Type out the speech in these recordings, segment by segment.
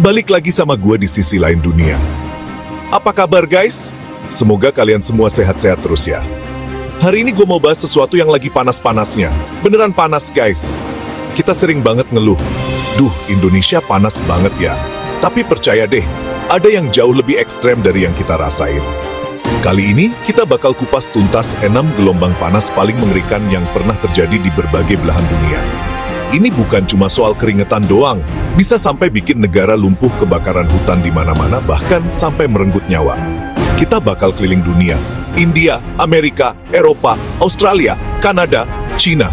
balik lagi sama gua di sisi lain dunia. Apa kabar guys? Semoga kalian semua sehat-sehat terus ya. Hari ini gue mau bahas sesuatu yang lagi panas-panasnya. Beneran panas guys. Kita sering banget ngeluh, duh Indonesia panas banget ya. Tapi percaya deh, ada yang jauh lebih ekstrem dari yang kita rasain. Kali ini kita bakal kupas tuntas 6 gelombang panas paling mengerikan yang pernah terjadi di berbagai belahan dunia. Ini bukan cuma soal keringetan doang, bisa sampai bikin negara lumpuh, kebakaran hutan di mana-mana, bahkan sampai merenggut nyawa. Kita bakal keliling dunia, India, Amerika, Eropa, Australia, Kanada, Cina.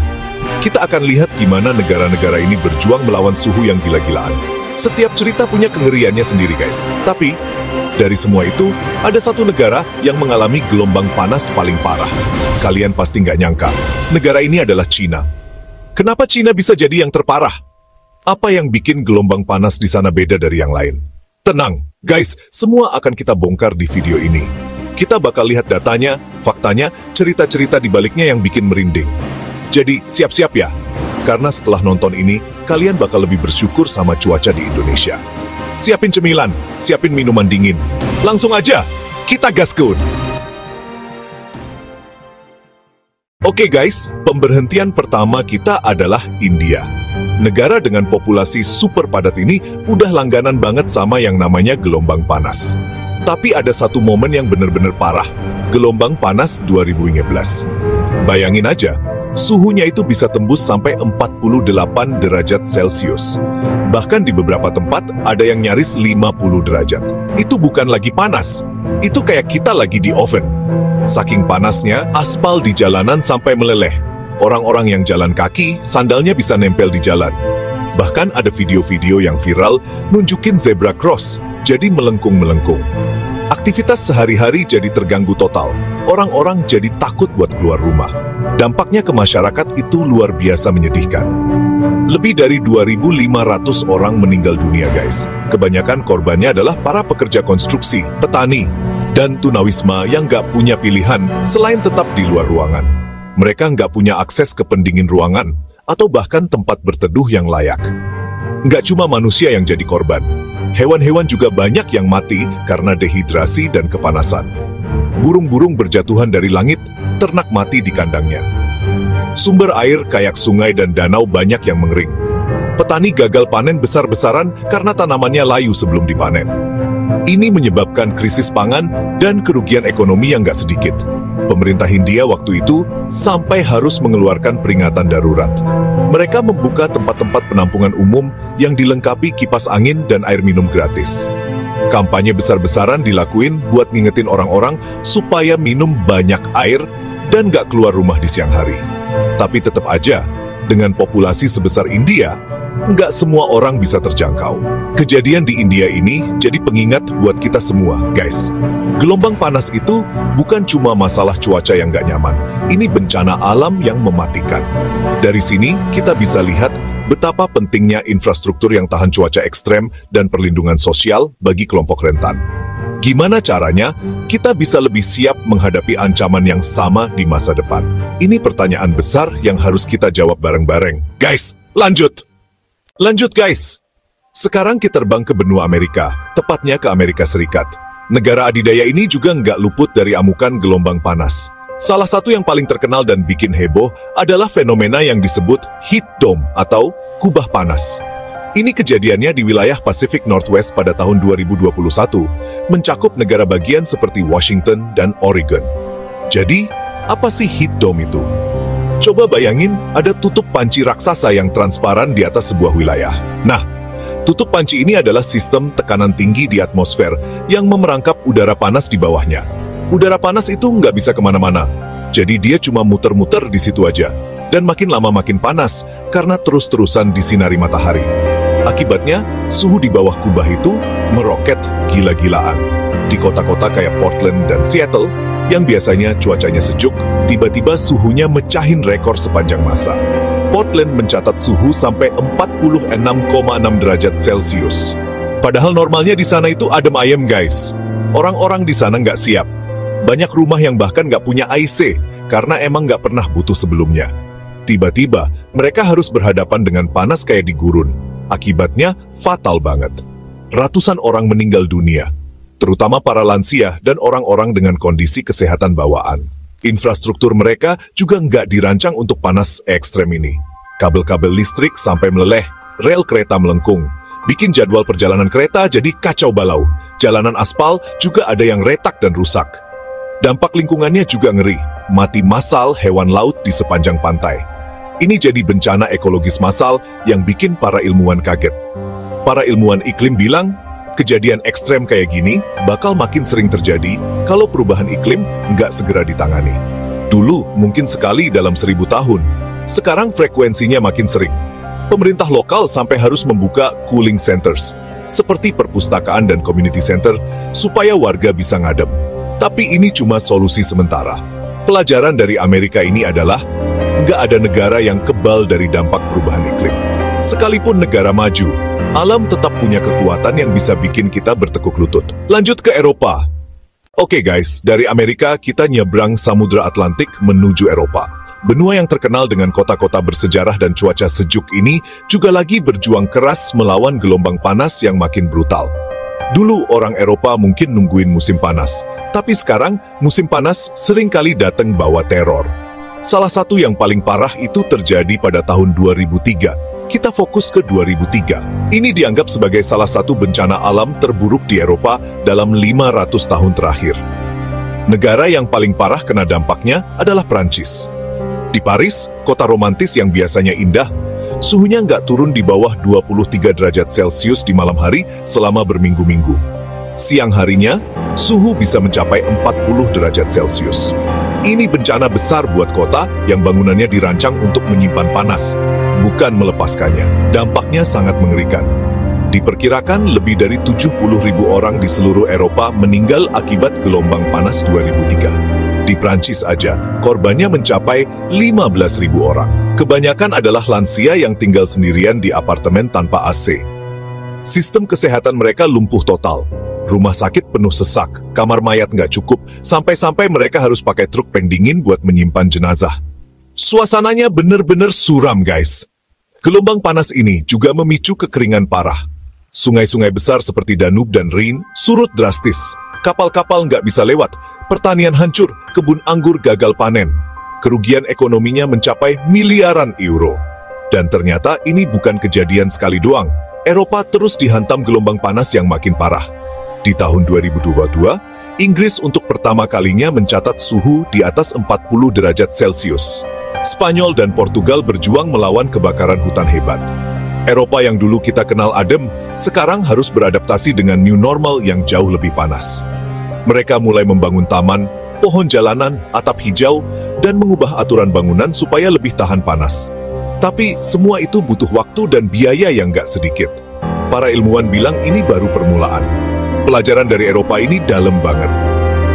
Kita akan lihat gimana negara-negara ini berjuang melawan suhu yang gila-gilaan. Setiap cerita punya kengeriannya sendiri guys. Tapi, dari semua itu, ada satu negara yang mengalami gelombang panas paling parah. Kalian pasti nggak nyangka, negara ini adalah Cina. Kenapa Cina bisa jadi yang terparah? Apa yang bikin gelombang panas di sana beda dari yang lain? Tenang, guys, semua akan kita bongkar di video ini. Kita bakal lihat datanya, faktanya, cerita-cerita di baliknya yang bikin merinding. Jadi, siap-siap ya. Karena setelah nonton ini, kalian bakal lebih bersyukur sama cuaca di Indonesia. Siapin cemilan, siapin minuman dingin. Langsung aja, kita gaskun! Oke guys, pemberhentian pertama kita adalah India. Negara dengan populasi super padat ini udah langganan banget sama yang namanya gelombang panas. Tapi ada satu momen yang bener-bener parah, gelombang panas 2015. Bayangin aja, suhunya itu bisa tembus sampai 48 derajat Celcius. Bahkan di beberapa tempat ada yang nyaris 50 derajat. Itu bukan lagi panas, itu kayak kita lagi di oven. Saking panasnya, aspal di jalanan sampai meleleh. Orang-orang yang jalan kaki, sandalnya bisa nempel di jalan. Bahkan ada video-video yang viral nunjukin zebra cross, jadi melengkung-melengkung. Aktivitas sehari-hari jadi terganggu total. Orang-orang jadi takut buat keluar rumah. Dampaknya ke masyarakat itu luar biasa menyedihkan. Lebih dari 2.500 orang meninggal dunia guys. Kebanyakan korbannya adalah para pekerja konstruksi, petani, dan tunawisma yang nggak punya pilihan selain tetap di luar ruangan. Mereka nggak punya akses ke pendingin ruangan, atau bahkan tempat berteduh yang layak. Nggak cuma manusia yang jadi korban, hewan-hewan juga banyak yang mati karena dehidrasi dan kepanasan. Burung-burung berjatuhan dari langit, ternak mati di kandangnya. Sumber air kayak sungai dan danau banyak yang mengering. Petani gagal panen besar-besaran karena tanamannya layu sebelum dipanen. Ini menyebabkan krisis pangan dan kerugian ekonomi yang nggak sedikit. Pemerintah Hindia waktu itu sampai harus mengeluarkan peringatan darurat. Mereka membuka tempat-tempat penampungan umum yang dilengkapi kipas angin dan air minum gratis. Kampanye besar-besaran dilakuin buat ngingetin orang-orang supaya minum banyak air dan nggak keluar rumah di siang hari. Tapi tetap aja, dengan populasi sebesar India, nggak semua orang bisa terjangkau. Kejadian di India ini jadi pengingat buat kita semua, guys. Gelombang panas itu bukan cuma masalah cuaca yang nggak nyaman. Ini bencana alam yang mematikan. Dari sini, kita bisa lihat betapa pentingnya infrastruktur yang tahan cuaca ekstrem dan perlindungan sosial bagi kelompok rentan. Gimana caranya kita bisa lebih siap menghadapi ancaman yang sama di masa depan? Ini pertanyaan besar yang harus kita jawab bareng-bareng. Guys, lanjut! Lanjut guys! Sekarang kita terbang ke benua Amerika, tepatnya ke Amerika Serikat. Negara adidaya ini juga nggak luput dari amukan gelombang panas. Salah satu yang paling terkenal dan bikin heboh adalah fenomena yang disebut heat dome atau kubah panas. Ini kejadiannya di wilayah Pacific Northwest pada tahun 2021, mencakup negara bagian seperti Washington dan Oregon. Jadi, apa sih heat dome itu? Coba bayangin ada tutup panci raksasa yang transparan di atas sebuah wilayah. Nah, tutup panci ini adalah sistem tekanan tinggi di atmosfer yang memerangkap udara panas di bawahnya. Udara panas itu nggak bisa kemana-mana, jadi dia cuma muter-muter di situ aja. Dan makin lama makin panas karena terus-terusan disinari matahari. Akibatnya, suhu di bawah kubah itu meroket gila-gilaan. Di kota-kota kayak Portland dan Seattle, yang biasanya cuacanya sejuk, tiba-tiba suhunya mecahin rekor sepanjang masa. Portland mencatat suhu sampai 46,6 derajat Celcius. Padahal normalnya di sana itu adem ayem guys. Orang-orang di sana nggak siap. Banyak rumah yang bahkan nggak punya AC, karena emang nggak pernah butuh sebelumnya. Tiba-tiba, mereka harus berhadapan dengan panas kayak di gurun. Akibatnya fatal banget. ratusan orang meninggal dunia, terutama para lansia dan orang-orang dengan kondisi kesehatan bawaan. Infrastruktur mereka juga nggak dirancang untuk panas ekstrem ini. Kabel-kabel listrik sampai meleleh, rel kereta melengkung, bikin jadwal perjalanan kereta jadi kacau balau. Jalanan aspal juga ada yang retak dan rusak. Dampak lingkungannya juga ngeri, mati massal hewan laut di sepanjang pantai. Ini jadi bencana ekologis massal yang bikin para ilmuwan kaget. Para ilmuwan iklim bilang, kejadian ekstrem kayak gini bakal makin sering terjadi kalau perubahan iklim nggak segera ditangani. Dulu mungkin sekali dalam 1000 tahun, sekarang frekuensinya makin sering. Pemerintah lokal sampai harus membuka cooling centers, seperti perpustakaan dan community center, supaya warga bisa ngadem. Tapi ini cuma solusi sementara. Pelajaran dari Amerika ini adalah, nggak ada negara yang kebal dari dampak perubahan iklim. Sekalipun negara maju, alam tetap punya kekuatan yang bisa bikin kita bertekuk lutut. Lanjut ke Eropa. Oke guys, dari Amerika kita nyebrang Samudra Atlantik menuju Eropa. Benua yang terkenal dengan kota-kota bersejarah dan cuaca sejuk ini juga lagi berjuang keras melawan gelombang panas yang makin brutal. Dulu orang Eropa mungkin nungguin musim panas, tapi sekarang musim panas seringkali datang bawa teror. Salah satu yang paling parah itu terjadi pada tahun 2003. Kita fokus ke 2003. Ini dianggap sebagai salah satu bencana alam terburuk di Eropa dalam 500 tahun terakhir. Negara yang paling parah kena dampaknya adalah Prancis. Di Paris, kota romantis yang biasanya indah, suhunya nggak turun di bawah 23 derajat Celcius di malam hari selama berminggu-minggu. Siang harinya, suhu bisa mencapai 40 derajat Celcius. Ini bencana besar buat kota yang bangunannya dirancang untuk menyimpan panas, bukan melepaskannya. Dampaknya sangat mengerikan. Diperkirakan lebih dari 70.000 orang di seluruh Eropa meninggal akibat gelombang panas 2003. Di Prancis aja, korbannya mencapai 15.000 orang. Kebanyakan adalah lansia yang tinggal sendirian di apartemen tanpa AC. Sistem kesehatan mereka lumpuh total. Rumah sakit penuh sesak, kamar mayat nggak cukup, sampai-sampai mereka harus pakai truk pendingin buat menyimpan jenazah. Suasananya bener-bener suram, guys. Gelombang panas ini juga memicu kekeringan parah. Sungai-sungai besar seperti Danube dan Rhine surut drastis. Kapal-kapal nggak bisa lewat, pertanian hancur, kebun anggur gagal panen. Kerugian ekonominya mencapai miliaran euro. Dan ternyata ini bukan kejadian sekali doang. Eropa terus dihantam gelombang panas yang makin parah. Di tahun 2022, Inggris untuk pertama kalinya mencatat suhu di atas 40 derajat Celcius. Spanyol dan Portugal berjuang melawan kebakaran hutan hebat. Eropa yang dulu kita kenal adem, sekarang harus beradaptasi dengan new normal yang jauh lebih panas. Mereka mulai membangun taman, pohon jalanan, atap hijau, dan mengubah aturan bangunan supaya lebih tahan panas. Tapi semua itu butuh waktu dan biaya yang nggak sedikit. Para ilmuwan bilang ini baru permulaan. Pelajaran dari Eropa ini dalam banget.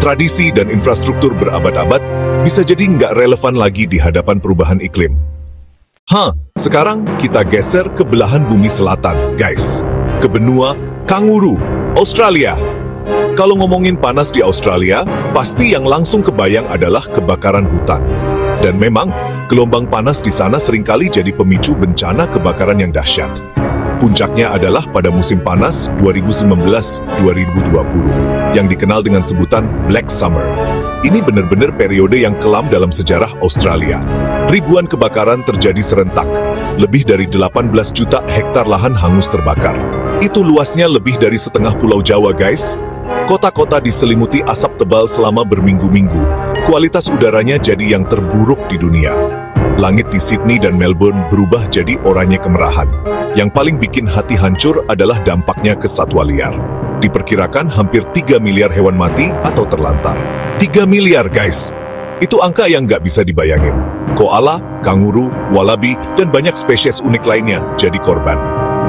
Tradisi dan infrastruktur berabad-abad bisa jadi nggak relevan lagi di hadapan perubahan iklim. Sekarang kita geser ke belahan bumi selatan, guys. Ke benua kanguru, Australia. Kalau ngomongin panas di Australia, pasti yang langsung kebayang adalah kebakaran hutan. Dan memang, gelombang panas di sana seringkali jadi pemicu bencana kebakaran yang dahsyat. Puncaknya adalah pada musim panas 2019-2020, yang dikenal dengan sebutan Black Summer. Ini benar-benar periode yang kelam dalam sejarah Australia. Ribuan kebakaran terjadi serentak. Lebih dari 18 juta hektar lahan hangus terbakar. Itu luasnya lebih dari setengah Pulau Jawa, guys. Kota-kota diselimuti asap tebal selama berminggu-minggu. Kualitas udaranya jadi yang terburuk di dunia. Langit di Sydney dan Melbourne berubah jadi oranye kemerahan. Yang paling bikin hati hancur adalah dampaknya ke satwa liar. Diperkirakan hampir 3 miliar hewan mati atau terlantar. 3 miliar, guys! Itu angka yang nggak bisa dibayangin. Koala, kanguru, wallaby, dan banyak spesies unik lainnya jadi korban.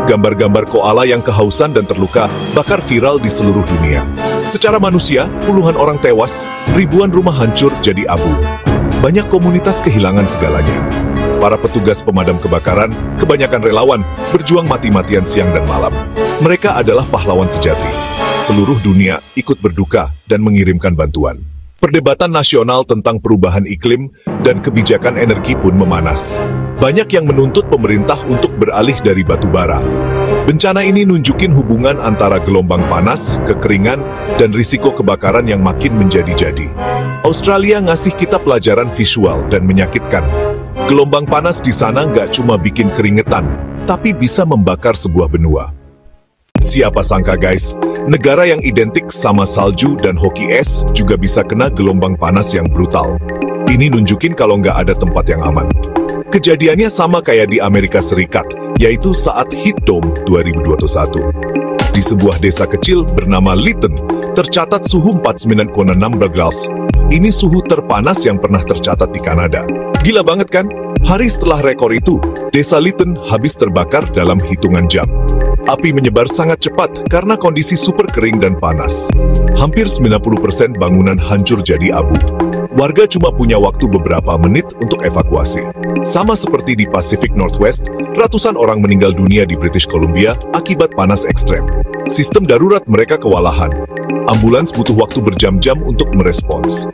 Gambar-gambar koala yang kehausan dan terluka bakar viral di seluruh dunia. Secara manusia, puluhan orang tewas, ribuan rumah hancur jadi abu. Banyak komunitas kehilangan segalanya. Para petugas pemadam kebakaran, kebanyakan relawan, berjuang mati-matian siang dan malam. Mereka adalah pahlawan sejati. Seluruh dunia ikut berduka dan mengirimkan bantuan. Perdebatan nasional tentang perubahan iklim dan kebijakan energi pun memanas. Banyak yang menuntut pemerintah untuk beralih dari batu bara. Bencana ini nunjukin hubungan antara gelombang panas, kekeringan, dan risiko kebakaran yang makin menjadi-jadi. Australia ngasih kita pelajaran visual dan menyakitkan. Gelombang panas di sana nggak cuma bikin keringetan, tapi bisa membakar sebuah benua. Siapa sangka guys, negara yang identik sama salju dan hoki es juga bisa kena gelombang panas yang brutal. Ini nunjukin kalau nggak ada tempat yang aman. Kejadiannya sama kayak di Amerika Serikat, yaitu saat Heat Dome 2021. Di sebuah desa kecil bernama Lytton, tercatat suhu 49,6 derajat. Ini suhu terpanas yang pernah tercatat di Kanada. Gila banget kan? Hari setelah rekor itu, desa Lytton habis terbakar dalam hitungan jam. Api menyebar sangat cepat karena kondisi super kering dan panas. Hampir 90% bangunan hancur jadi abu. Warga cuma punya waktu beberapa menit untuk evakuasi. Sama seperti di Pacific Northwest, ratusan orang meninggal dunia di British Columbia akibat panas ekstrem. Sistem darurat mereka kewalahan. Ambulans butuh waktu berjam-jam untuk merespons.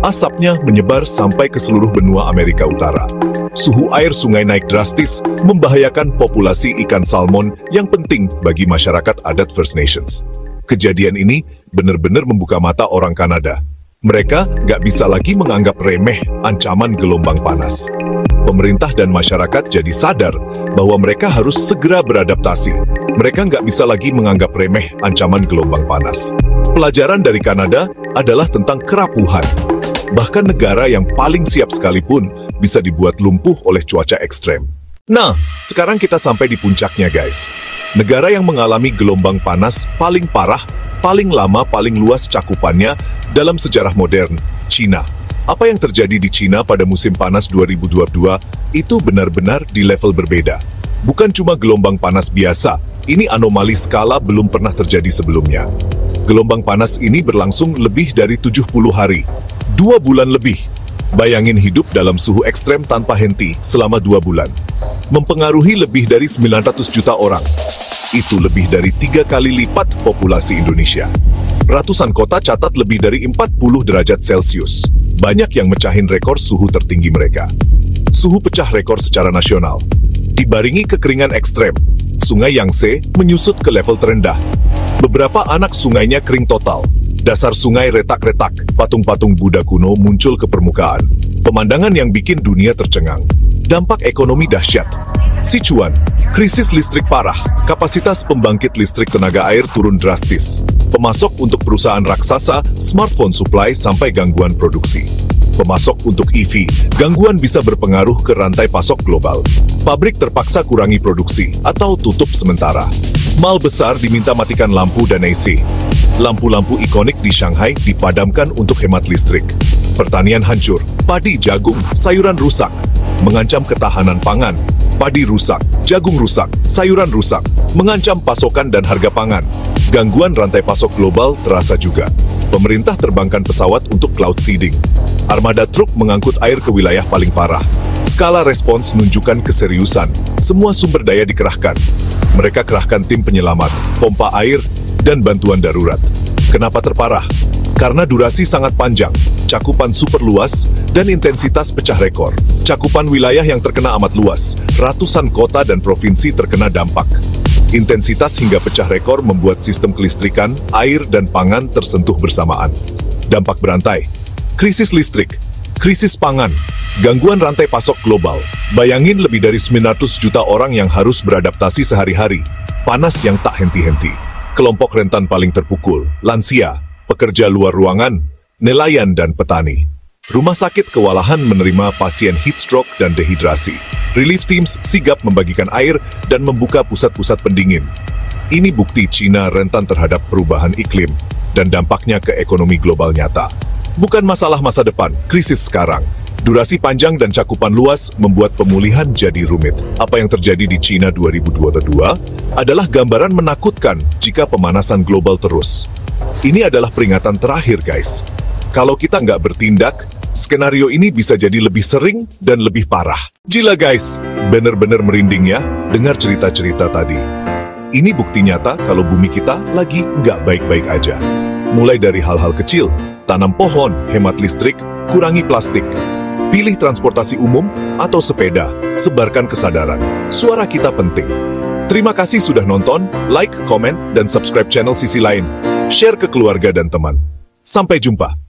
Asapnya menyebar sampai ke seluruh benua Amerika Utara. Suhu air sungai naik drastis, membahayakan populasi ikan salmon yang penting bagi masyarakat adat First Nations. Kejadian ini benar-benar membuka mata orang Kanada. Mereka nggak bisa lagi menganggap remeh ancaman gelombang panas. Pemerintah dan masyarakat jadi sadar bahwa mereka harus segera beradaptasi. Mereka nggak bisa lagi menganggap remeh ancaman gelombang panas. Pelajaran dari Kanada adalah tentang kerapuhan. Bahkan negara yang paling siap sekalipun bisa dibuat lumpuh oleh cuaca ekstrem. Nah, sekarang kita sampai di puncaknya guys. Negara yang mengalami gelombang panas paling parah, paling lama, paling luas cakupannya dalam sejarah modern, China. Apa yang terjadi di China pada musim panas 2022 itu benar-benar di level berbeda. Bukan cuma gelombang panas biasa, ini anomali skala belum pernah terjadi sebelumnya. Gelombang panas ini berlangsung lebih dari 70 hari, 2 bulan lebih. Bayangin hidup dalam suhu ekstrem tanpa henti selama 2 bulan. Mempengaruhi lebih dari 900 juta orang. Itu lebih dari 3 kali lipat populasi Indonesia. Ratusan kota catat lebih dari 40 derajat Celcius. Banyak yang mecahin rekor suhu tertinggi mereka. Suhu pecah rekor secara nasional. Dibaringi kekeringan ekstrem, Sungai Yangtze menyusut ke level terendah. Beberapa anak sungainya kering total. Dasar sungai retak-retak, patung-patung Buddha kuno muncul ke permukaan. Pemandangan yang bikin dunia tercengang. Dampak ekonomi dahsyat. Sichuan, krisis listrik parah. Kapasitas pembangkit listrik tenaga air turun drastis. Pemasok untuk perusahaan raksasa, smartphone supply sampai gangguan produksi. Pemasok untuk EV, gangguan bisa berpengaruh ke rantai pasok global. Pabrik terpaksa kurangi produksi atau tutup sementara. Mal besar diminta matikan lampu dan AC. Lampu-lampu ikonik di Shanghai dipadamkan untuk hemat listrik. Pertanian hancur, padi, jagung, sayuran rusak, mengancam ketahanan pangan. Padi rusak, jagung rusak, sayuran rusak, mengancam pasokan dan harga pangan. Gangguan rantai pasok global terasa juga. Pemerintah terbangkan pesawat untuk cloud seeding. Armada truk mengangkut air ke wilayah paling parah. Skala respons menunjukkan keseriusan. Semua sumber daya dikerahkan. Mereka kerahkan tim penyelamat, pompa air, dan bantuan darurat. Kenapa terparah? Karena durasi sangat panjang, cakupan super luas, dan intensitas pecah rekor. Cakupan wilayah yang terkena amat luas, ratusan kota dan provinsi terkena dampak. Intensitas hingga pecah rekor membuat sistem kelistrikan, air, dan pangan tersentuh bersamaan. Dampak berantai, krisis listrik, krisis pangan, gangguan rantai pasok global. Bayangin lebih dari 900 juta orang yang harus beradaptasi sehari-hari. Panas yang tak henti-henti. Kelompok rentan paling terpukul, lansia, pekerja luar ruangan, nelayan, dan petani. Rumah sakit kewalahan menerima pasien heat stroke dan dehidrasi. Relief teams sigap membagikan air dan membuka pusat-pusat pendingin. Ini bukti China rentan terhadap perubahan iklim dan dampaknya ke ekonomi global nyata. Bukan masalah masa depan, krisis sekarang. Durasi panjang dan cakupan luas membuat pemulihan jadi rumit. Apa yang terjadi di China 2022 adalah gambaran menakutkan jika pemanasan global terus. Ini adalah peringatan terakhir, guys. Kalau kita nggak bertindak, skenario ini bisa jadi lebih sering dan lebih parah. Gila, guys. Bener-bener merinding ya, dengar cerita-cerita tadi. Ini bukti nyata kalau bumi kita lagi nggak baik-baik aja. Mulai dari hal-hal kecil, tanam pohon, hemat listrik, kurangi plastik. Pilih transportasi umum atau sepeda, sebarkan kesadaran. Suara kita penting. Terima kasih sudah nonton, like, komen, dan subscribe channel Sisi Lain. Share ke keluarga dan teman. Sampai jumpa.